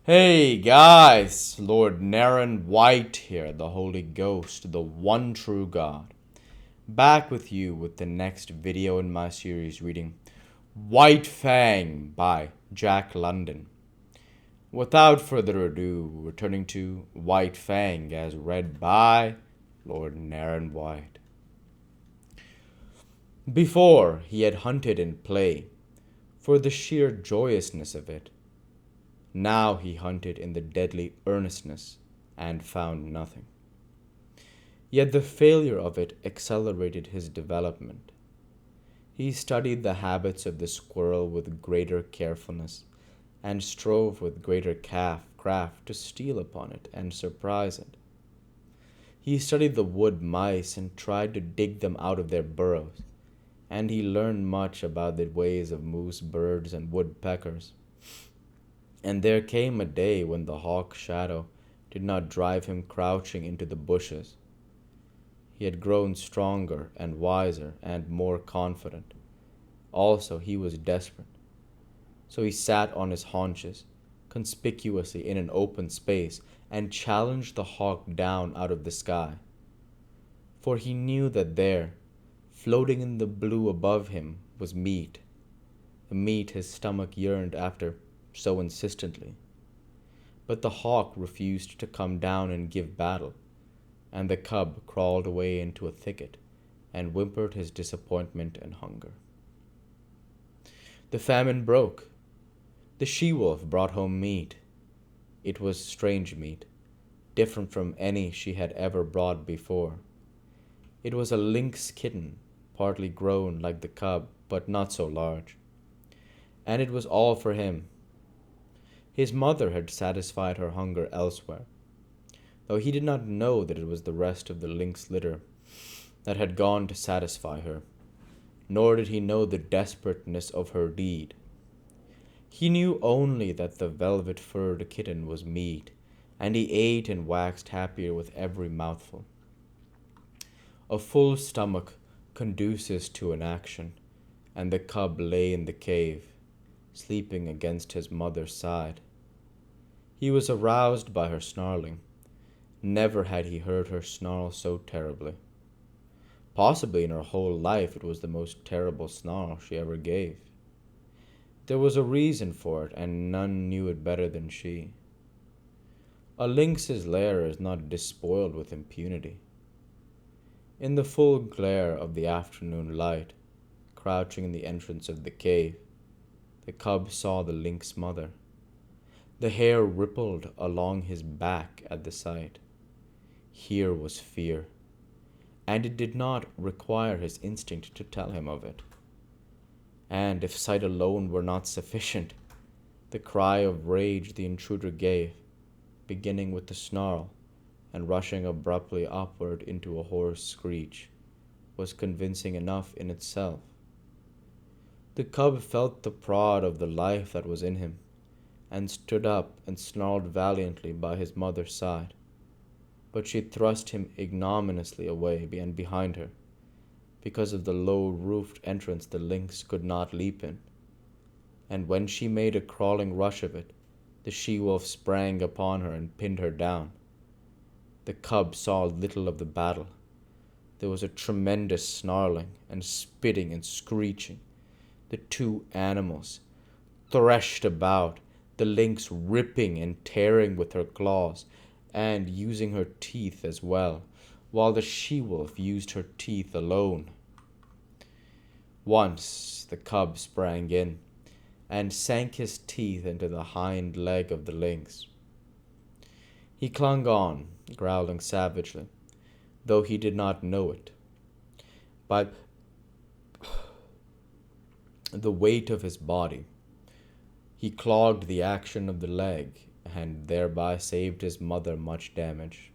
Hey guys, Lord Naren White here, the Holy Ghost, the one true God. Back with you with the next video in my series reading White Fang by Jack London. Without further ado, returning to White Fang as read by Lord Naren White. Before he had hunted in play, for the sheer joyousness of it. Now he hunted in the deadly earnestness and found nothing. Yet the failure of it accelerated his development. He studied the habits of the squirrel with greater carefulness and strove with greater craft to steal upon it and surprise it. He studied the wood mice and tried to dig them out of their burrows, and he learned much about the ways of moose birds and woodpeckers. And there came a day when the hawk's shadow did not drive him crouching into the bushes. He had grown stronger and wiser and more confident. Also, he was desperate. So he sat on his haunches, conspicuously in an open space, and challenged the hawk down out of the sky. For he knew that there, floating in the blue above him, was meat, the meat his stomach yearned after so insistently. But the hawk refused to come down and give battle, and the cub crawled away into a thicket and whimpered his disappointment and hunger. The famine broke. The she-wolf brought home meat. It was strange meat, different from any she had ever brought before. It was a lynx kitten, partly grown like the cub, but not so large. And it was all for him. His mother had satisfied her hunger elsewhere, though he did not know that it was the rest of the lynx litter that had gone to satisfy her, nor did he know the desperateness of her deed. He knew only that the velvet-furred kitten was meat, and he ate and waxed happier with every mouthful. A full stomach conduces to an action, and the cub lay in the cave, sleeping against his mother's side. He was aroused by her snarling. Never had he heard her snarl so terribly. Possibly in her whole life it was the most terrible snarl she ever gave. There was a reason for it, and none knew it better than she. A lynx's lair is not despoiled with impunity. In the full glare of the afternoon light, crouching in the entrance of the cave, the cub saw the lynx mother. The hair rippled along his back at the sight. Here was fear, and it did not require his instinct to tell him of it. And if sight alone were not sufficient, the cry of rage the intruder gave, beginning with the snarl and rushing abruptly upward into a hoarse screech, was convincing enough in itself. The cub felt the prod of the life that was in him, and stood up and snarled valiantly by his mother's side. But she thrust him ignominiously away and behind her, because of the low-roofed entrance the lynx could not leap in. And when she made a crawling rush of it, the she-wolf sprang upon her and pinned her down. The cub saw little of the battle. There was a tremendous snarling and spitting and screeching. The two animals threshed about, the lynx ripping and tearing with her claws, and using her teeth as well, while the she-wolf used her teeth alone. Once the cub sprang in, and sank his teeth into the hind leg of the lynx. He clung on, growling savagely, though he did not know it. By the weight of his body, he clogged the action of the leg, and thereby saved his mother much damage.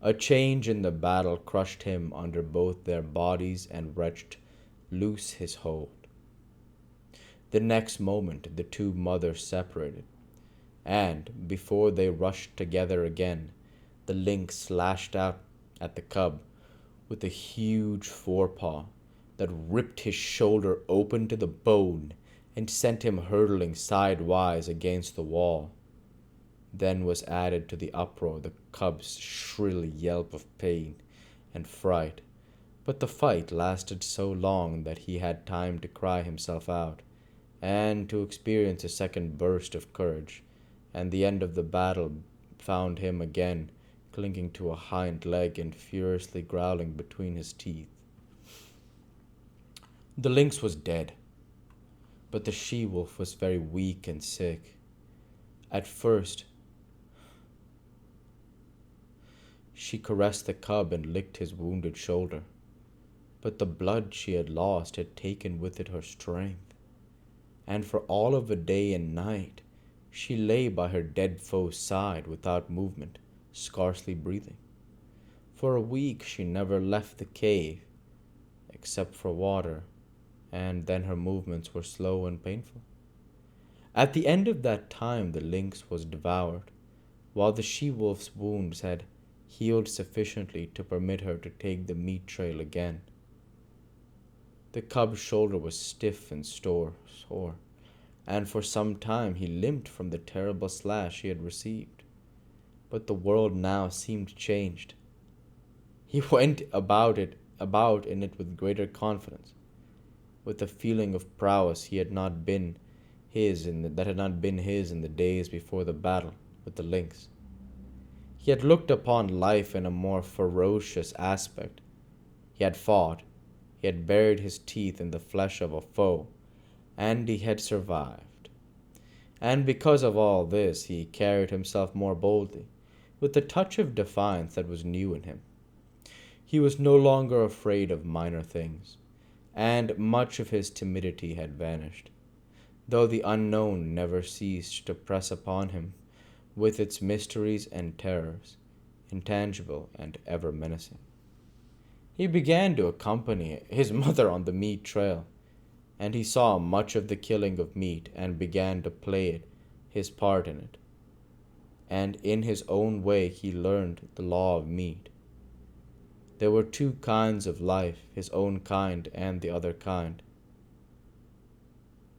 A change in the battle crushed him under both their bodies and wrenched loose his hold. The next moment the two mothers separated, and, before they rushed together again, the lynx slashed out at the cub with a huge forepaw that ripped his shoulder open to the bone and sent him hurtling sidewise against the wall. Then was added to the uproar the cub's shrill yelp of pain and fright. But the fight lasted so long that he had time to cry himself out, and to experience a second burst of courage, and the end of the battle found him again clinging to a hind leg and furiously growling between his teeth. The lynx was dead, but the she-wolf was very weak and sick. At first, she caressed the cub and licked his wounded shoulder, but the blood she had lost had taken with it her strength, and for all of a day and night she lay by her dead foe's side without movement, scarcely breathing. For a week she never left the cave, except for water, and then her movements were slow and painful. At the end of that time the lynx was devoured, while the she-wolf's wounds had healed sufficiently to permit her to take the meat trail again. The cub's shoulder was stiff and sore, and for some time he limped from the terrible slash he had received. But the world now seemed changed. He went about in it with greater confidence, with a feeling of prowess he had not been that had not been his in the days before the battle with the lynx. He had looked upon life in a more ferocious aspect. He had fought, he had buried his teeth in the flesh of a foe, and he had survived. And because of all this, he carried himself more boldly, with a touch of defiance that was new in him. He was no longer afraid of minor things, and much of his timidity had vanished, though the unknown never ceased to press upon him with its mysteries and terrors, intangible and ever menacing. He began to accompany his mother on the meat trail, and he saw much of the killing of meat and began to play his part in it. And in his own way he learned the law of meat. There were two kinds of life, his own kind and the other kind.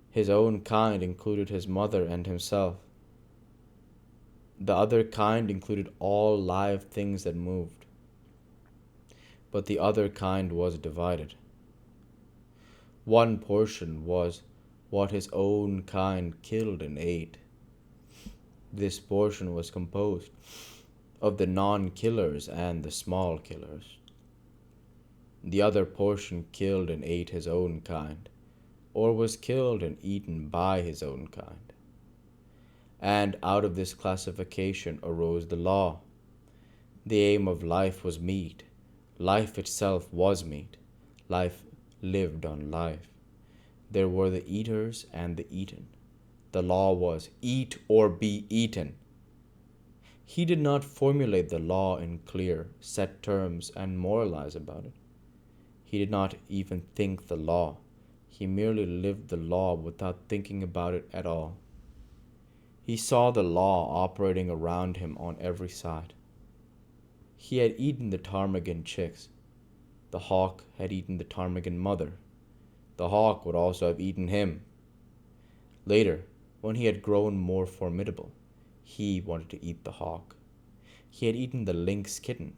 His own kind included his mother and himself. The other kind included all live things that moved. But the other kind was divided. One portion was what his own kind killed and ate. This portion was composed of the non-killers and the small killers. The other portion killed and ate his own kind, or was killed and eaten by his own kind. And out of this classification arose the law. The aim of life was meat. Life itself was meat. Life lived on life. There were the eaters and the eaten. The law was, eat or be eaten. He did not formulate the law in clear, set terms and moralize about it. He did not even think the law. He merely lived the law without thinking about it at all. He saw the law operating around him on every side. He had eaten the ptarmigan chicks. The hawk had eaten the ptarmigan mother. The hawk would also have eaten him. Later, when he had grown more formidable, he wanted to eat the hawk. He had eaten the lynx kitten.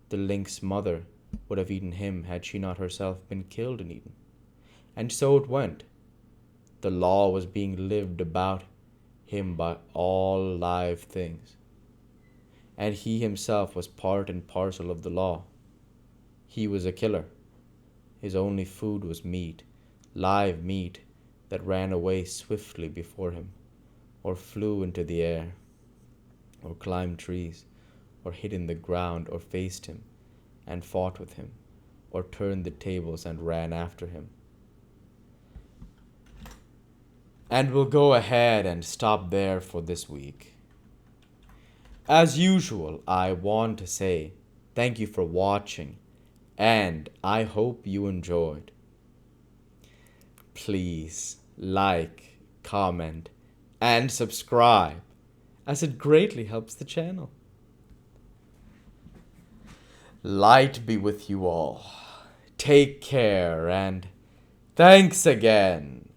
The lynx mother would have eaten him had she not herself been killed and eaten. And so it went. The law was being lived about him by all live things, and he himself was part and parcel of the law. He was a killer. His only food was meat, live meat that ran away swiftly before him, or flew into the air, or climbed trees, or hid in the ground, or faced him and fought with him, or turned the tables and ran after him. And we'll go ahead and stop there for this week. As usual, I want to say thank you for watching, and I hope you enjoyed. Please like, comment, and subscribe, as it greatly helps the channel. Light be with you all. Take care, and thanks again.